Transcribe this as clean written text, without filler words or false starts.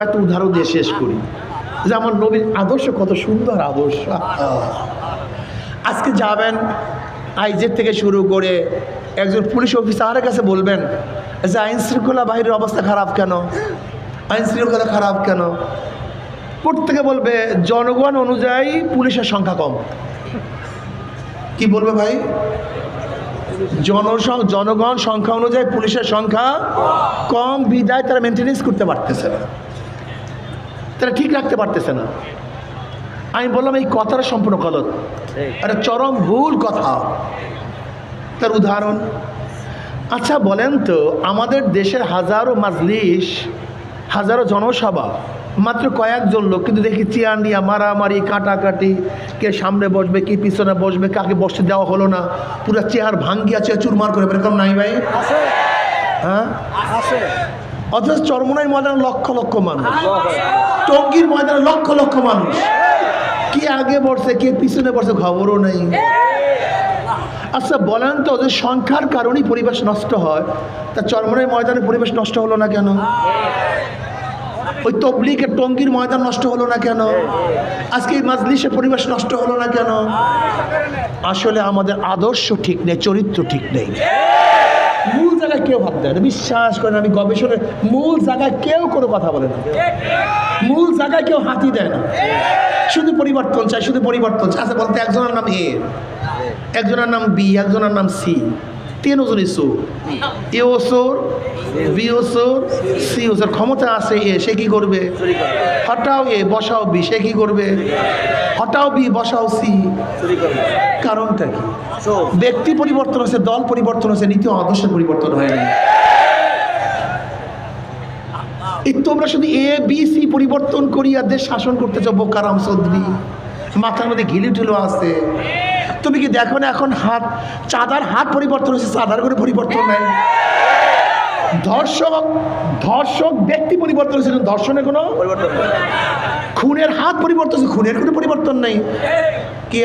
একটা উদাহরণ দিয়ে শেষ করি যে আমার নবীর আদর্শ কত সুন্দর আদর্শ। আজকে যাবেন আইজের থেকে শুরু করে একজন পুলিশ অফিসারের কাছে বলবেন যে আইন শৃঙ্খলা বাহিনীর অবস্থা খারাপ কেন, আইন শৃঙ্খলা খারাপ কেন? প্রত্যেকে বলবে জনগণ অনুযায়ী পুলিশের সংখ্যা কম। কি বলবে ভাই? জনগণ সংখ্যা অনুযায়ী পুলিশের সংখ্যা কম, বিদায় তারা মেনটেনেন্স করতে পারতেছে না, তারা ঠিক রাখতে পারতেছে না। আমি বললাম এই কথাটা সম্পূর্ণ গলত, একটা চরম ভুল কথা। তার উদাহরণ, আচ্ছা বলেন তো, আমাদের দেশের হাজারো মাজলিস, হাজারো জনসভা, মাত্র কয়েকজন লোক কিন্তু দেখি চেয়ার নিয়ে মারামারি, কাটাকাটি, কে সামনে বসবে, কে পিছনে বসবে, কাকে বসতে দেওয়া হলো না, পুরো চেয়ার ভাঙ্গিয়া চেয়ার চুরমার করে, এরকম নাই ভাই? হ্যাঁ, অথচ চরমোনাই ময়দানে লক্ষ লক্ষ মানুষ, টঙ্গীর ময়দানে লক্ষ লক্ষ মানুষ, কে আগে বসছে কে পিছনে বসছে খবরও নেই। আচ্ছা বলেন তো, যে সংখ্যার কারণেই পরিবেশ নষ্ট হয়, তা চরমোনাই ময়দানে পরিবেশ নষ্ট হলো না কেন? ওই তবলিগের টঙ্গীর ময়দান নষ্ট হলো না কেন? আজকে এই মাজলিসের পরিবেশ নষ্ট হলো না কেন? আসলে আমাদের আদর্শ ঠিক নেই, চরিত্র ঠিক নেই। মূল জায়গায় কেউ ভাব দেয় না, বিশ্বাস করেন, আমি গবেষণার মূল জায়গায় কেউ কোনো কথা বলে না, মূল জায়গায় কেউ হাতি দেয় না, শুধু পরিবর্তন চাই, শুধু পরিবর্তন চাই। আচ্ছা বলতে, একজনের নাম এ, একজনের নাম বি, একজনের নাম সি, তিনজনই সোর, এ ও সোর, বি ও সোর, সি ও সোর। ক্ষমতা আছে এ, সে কি করবে? হটাও এ বসাও বি, সে কি করবে? হটাও বি বসাও সি। কারণটা কি? ব্যক্তি পরিবর্তন হচ্ছে, দল পরিবর্তন হচ্ছে, নীতি আদর্শের পরিবর্তন হয়নি। এই তোমরা শুধু এ বি সি পরিবর্তন করিয়া দেশ শাসন করতে চাও, বোকারাম চৌধুরী, মাথার মধ্যে ঘিলি ঢুলো আছে। তুমি কি দেখো না এখন হাত, চাঁদার হাত পরিবর্তন হচ্ছে, চাঁদার করে পরিবর্তন নাই। ধর্ষক ব্যক্তি পরিবর্তন হচ্ছে, ধর্ষণের কোনো পরিবর্তন, খুনের হাত পরিবর্তন হচ্ছে, খুনের কোনো পরিবর্তন নেই। কি